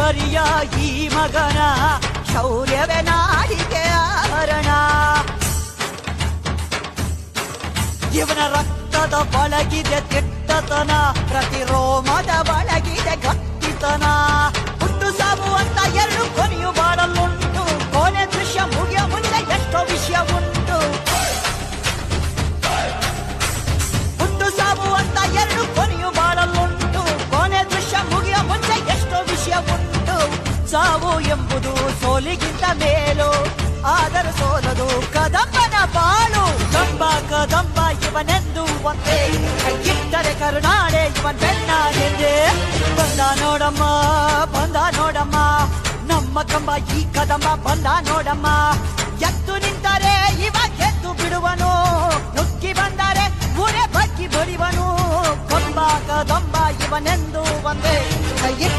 ಐಶ್ವರ್ಯ ಈ ಮಗನ ಶೌರ್ಯವೇ ನಾಡಿಗೆ ಆಭರಣ. ಇವನ ರಕ್ತದ ಒಳಗಿದೆ ದಿಟ್ಟತನ, ಪ್ರತಿ ರೋಮದ ಒಳಗಿದೆ ಗಟ್ಟಿತನ. ಹುಟ್ಟು ಸಾವು ಅಂತ ಎರಡು ಕೊನೆಯು ಬಾಳಲುಂಟು, ಕೊನೆ ದೃಶ್ಯ ಮುಗಿಯ ಮುಂದೆ ಎಷ್ಟೋ ವಿಷಯ ಉಂಟು. ಹುಟ್ಟು ಸಾವು ಅಂತ ಎರಡು ಕೊನೆಯು ಬಾಳಲುಂಟು, ಕೊನೆ ದೃಶ್ಯ ಮುಗಿಯ ಮುಂದೆ ಎಷ್ಟೋ ವಿಷಯ ಉಂಟು. ಸಾವು ಎಂಬುದು ಸೋಲಿಗಿಂತ ಮೇಲು, ಆದರೆ ಸೋಲದು ಕದಂಬನ ಬಾಳು. ಕಂಬ ಕದಂಬ ಇವನೆಂದು ಒಂದೇ, ಕೈಯಿಟ್ಟರೆ ಕರುನಾಡೆ ಇವನ್ ಬೆನ್ನಾಡೆಂದೇ. ಬಂದ ನೋಡಮ್ಮ ಬಂದ ನೋಡಮ್ಮ, ನಮ್ಮ ಕಂಬ ಈ ಕದಂಬ ಬಂದ ನೋಡಮ್ಮ. ಎದ್ದು ನಿಂತರೆ ಇವ ಗೆದ್ದು ಬಿಡುವನು, ನುಗ್ಗಿ ಬಂದರೆ ಊರೇ ಬಗ್ಗಿ ಬಡಿವನು. ಕಂಬ ಕದಂಬ ಇವನೆಂದು ಒಂದೇ, ಕೈ